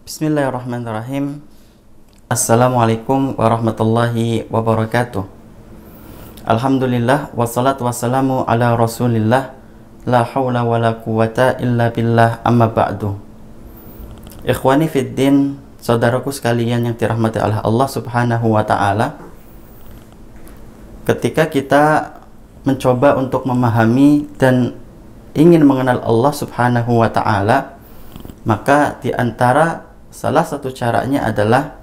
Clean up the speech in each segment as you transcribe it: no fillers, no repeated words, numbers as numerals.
Bismillahirrahmanirrahim. Assalamualaikum warahmatullahi wabarakatuh. Alhamdulillah wassalatu wassalamu ala rasulillah. La hawla wa la quwata illa billah, amma ba'du. Ikhwani fiddin, saudaraku sekalian yang dirahmati oleh Allah subhanahu wa ta'ala, ketika kita mencoba untuk memahami dan ingin mengenal Allah subhanahu wa ta'ala, maka di antara salah satu caranya adalah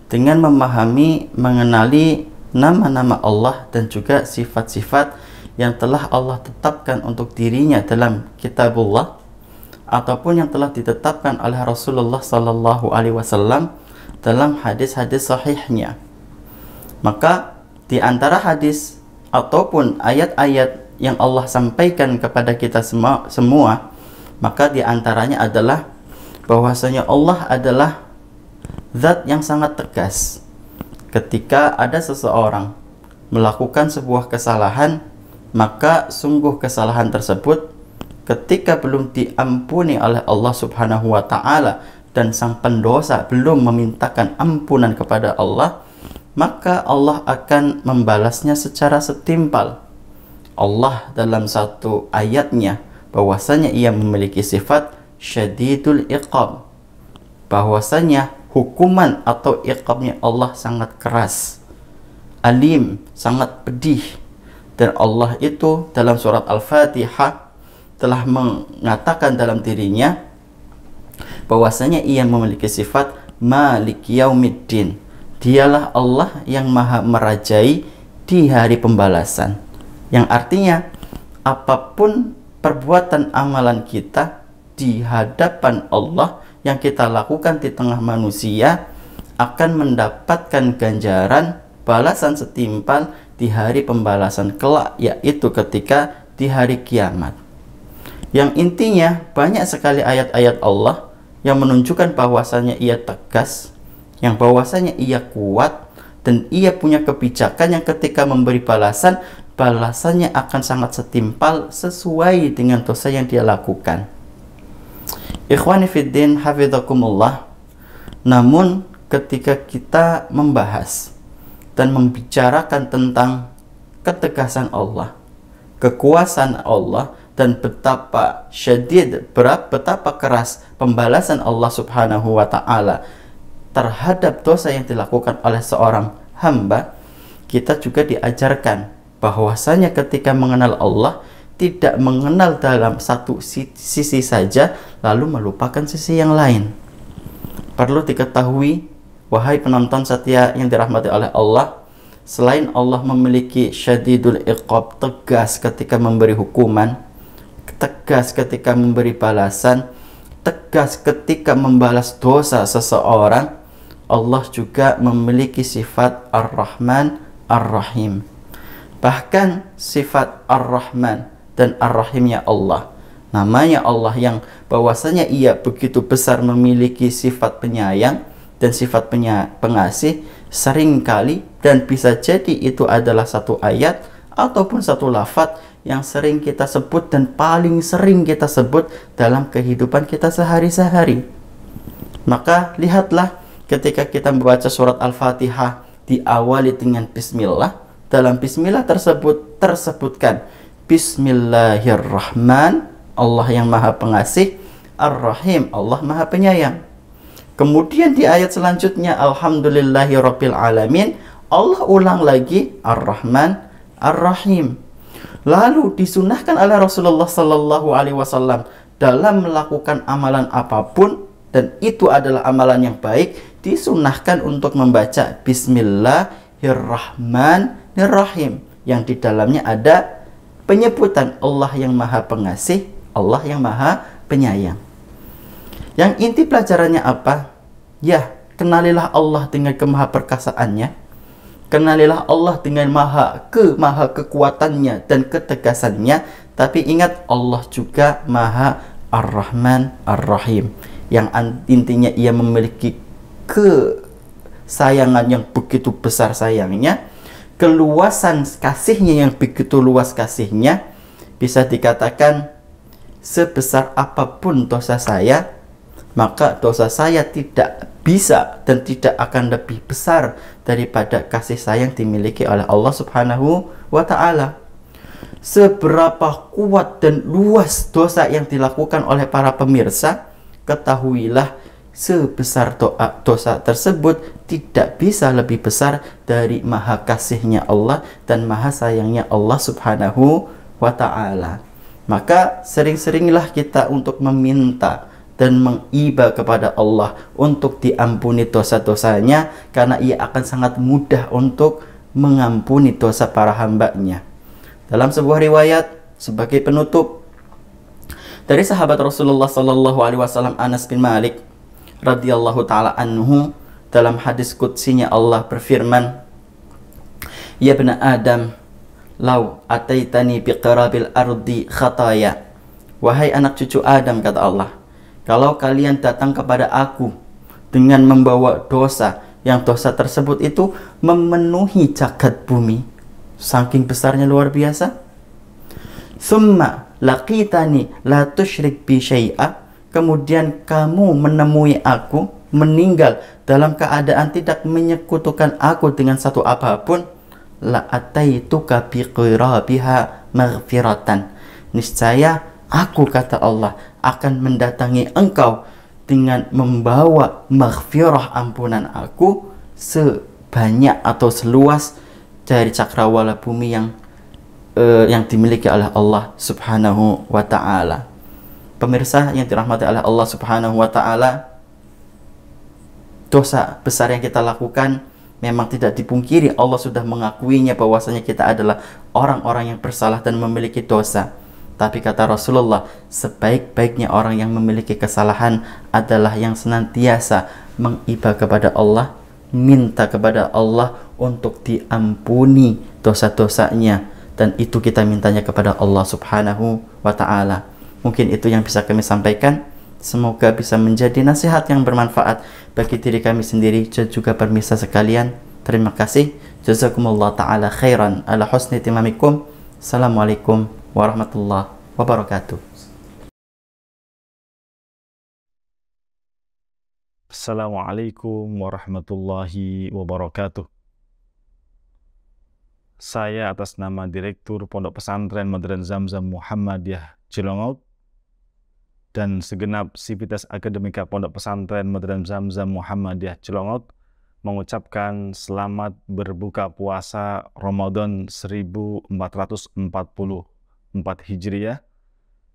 dengan memahami, mengenali nama-nama Allah dan juga sifat-sifat yang telah Allah tetapkan untuk dirinya dalam kitabullah ataupun yang telah ditetapkan oleh Rasulullah sallallahu alaihi wasallam dalam hadis-hadis sahihnya. Maka di antara hadis ataupun ayat-ayat yang Allah sampaikan kepada kita semua, maka di antaranya adalah bahwasanya Allah adalah zat yang sangat tegas. Ketika ada seseorang melakukan sebuah kesalahan, maka sungguh kesalahan tersebut ketika belum diampuni oleh Allah subhanahu wa ta'ala dan sang pendosa belum memintakan ampunan kepada Allah, maka Allah akan membalasnya secara setimpal. Allah dalam satu ayatnya bahwasanya ia memiliki sifat syadidul iqab, bahwasanya hukuman atau iqabnya Allah sangat keras, alim, sangat pedih. Dan Allah itu dalam surat Al-Fatihah telah mengatakan dalam dirinya bahwasanya ia memiliki sifat Malik Yaumiddin. Dialah Allah yang maha merajai di hari pembalasan, yang artinya apapun perbuatan amalan kita di hadapan Allah yang kita lakukan di tengah manusia akan mendapatkan ganjaran balasan setimpal di hari pembalasan kelak, yaitu ketika di hari kiamat. Yang intinya banyak sekali ayat-ayat Allah yang menunjukkan bahwasanya ia tegas, yang bahwasanya ia kuat, dan ia punya kebijakan yang ketika memberi balasan, balasannya akan sangat setimpal sesuai dengan dosa yang dia lakukan. Ikhwani fiddin, hafidhakumullah. Namun ketika kita membahas dan membicarakan tentang ketegasan Allah, kekuasaan Allah, dan betapa syadid, betapa keras pembalasan Allah subhanahu wa ta'ala terhadap dosa yang dilakukan oleh seorang hamba, kita juga diajarkan bahwasanya ketika mengenal Allah, tidak mengenal dalam satu sisi saja lalu melupakan sisi yang lain. Perlu diketahui, wahai penonton setia yang dirahmati oleh Allah, selain Allah memiliki syadidul iqab, tegas ketika memberi hukuman, tegas ketika memberi balasan, tegas ketika membalas dosa seseorang, Allah juga memiliki sifat Ar-Rahman Ar-Rahim. Bahkan sifat Ar-Rahman dan Ar-Rahimnya Allah, namanya Allah yang bahwasanya ia begitu besar memiliki sifat penyayang dan sifat pengasih, seringkali dan bisa jadi itu adalah satu ayat ataupun satu lafaz yang sering kita sebut dan paling sering kita sebut dalam kehidupan kita sehari-hari. Maka lihatlah ketika kita membaca surat Al-Fatihah diawali dengan bismillah, dalam bismillah tersebut tersebutkan Bismillahirrahman, Allah yang maha pengasih, Ar-Rahim, Allah maha penyayang. Kemudian di ayat selanjutnya Alhamdulillahirabbil alamin, Allah ulang lagi Ar-Rahman Ar-Rahim. Lalu disunahkan oleh Rasulullah sallallahu alaihi wasallam dalam melakukan amalan apapun, dan itu adalah amalan yang baik, disunahkan untuk membaca Bismillahirrahmanirrahim, yang di dalamnya ada penyebutan Allah yang maha pengasih, Allah yang maha penyayang. Yang inti pelajarannya apa? Ya, kenalilah Allah dengan kemahaperkasaannya, kenalilah Allah dengan maha kekuatannya dan ketegasannya. Tapi ingat, Allah juga maha Ar-Rahman Ar-Rahim, yang intinya ia memiliki kesayangan yang begitu besar sayangnya, keluasan kasihnya yang begitu luas kasihnya. Bisa dikatakan sebesar apapun dosa saya, maka dosa saya tidak bisa dan tidak akan lebih besar daripada kasih sayang dimiliki oleh Allah Subhanahu wa taala. Seberapa kuat dan luas dosa yang dilakukan oleh para pemirsa, ketahuilah sebesar dosa tersebut tidak bisa lebih besar dari maha kasihnya Allah dan maha sayangnya Allah Subhanahu wa ta'ala. Maka sering-seringlah kita untuk meminta dan mengiba kepada Allah untuk diampuni dosa-dosanya, karena ia akan sangat mudah untuk mengampuni dosa para hambanya. Dalam sebuah riwayat sebagai penutup dari sahabat Rasulullah sallallahu alaihi wasallam Anas bin Malik radhiyallahu taala anhu, dalam hadis qudsinya Allah berfirman, "Ya bani Adam, lau ataitani biqarabil ardi khataya." Wahai anak cucu Adam, kata Allah, kalau kalian datang kepada aku dengan membawa dosa, yang dosa tersebut itu memenuhi jagat bumi, saking besarnya luar biasa. Summa laqitani la tusyrik bi syai'a, kemudian kamu menemui aku meninggal dalam keadaan tidak menyekutukan aku dengan satu apapun, la ataituka bi qirabiha maghfiratan, niscaya aku, kata Allah, akan mendatangi engkau dengan membawa maghfirah, ampunan aku, sebanyak atau seluas dari cakrawala bumi yang dimiliki oleh Allah Subhanahu wa ta'ala. Pemirsa yang dirahmati oleh Allah Subhanahu wa ta'ala, dosa besar yang kita lakukan memang tidak dipungkiri, Allah sudah mengakuinya bahwasanya kita adalah orang-orang yang bersalah dan memiliki dosa. Tapi kata Rasulullah, sebaik-baiknya orang yang memiliki kesalahan adalah yang senantiasa mengiba kepada Allah, minta kepada Allah untuk diampuni dosa-dosanya, dan itu kita mintanya kepada Allah Subhanahu wa ta'ala. Mungkin itu yang bisa kami sampaikan. Semoga bisa menjadi nasihat yang bermanfaat bagi diri kami sendiri dan juga pemirsa sekalian. Terima kasih. Jazakumullah ta'ala khairan ala husni timamikum. Assalamualaikum warahmatullahi wabarakatuh. Assalamualaikum warahmatullahi wabarakatuh. Saya atas nama Direktur Pondok Pesantren Modern Zamzam Muhammadiyah Cilongot dan segenap sivitas akademika Pondok Pesantren Modern Zamzam Muhammadiyah Cilongot mengucapkan selamat berbuka puasa Ramadan 1444 Hijriah.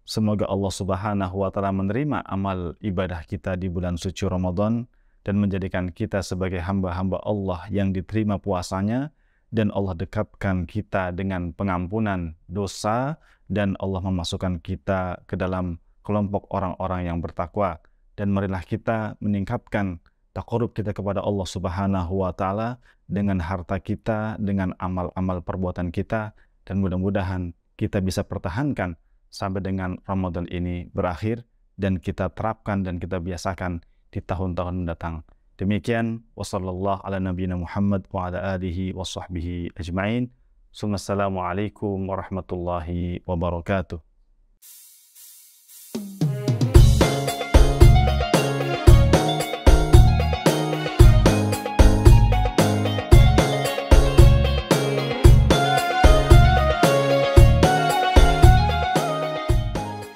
Semoga Allah Subhanahu wa ta'ala menerima amal ibadah kita di bulan suci Ramadan dan menjadikan kita sebagai hamba-hamba Allah yang diterima puasanya, dan Allah dekatkan kita dengan pengampunan dosa, dan Allah memasukkan kita ke dalam kelompok orang-orang yang bertakwa. Dan marilah kita meningkatkan taqarrub kita kepada Allah Subhanahu wa ta'ala dengan harta kita, dengan amal-amal perbuatan kita, dan mudah-mudahan kita bisa pertahankan sampai dengan Ramadan ini berakhir, dan kita terapkan dan kita biasakan di tahun-tahun mendatang. Demikian, wassallallahu ala nabiyina Muhammad wa ala alihi wa sahbihi ajma'in. Assalamualaikum warahmatullahi wabarakatuh.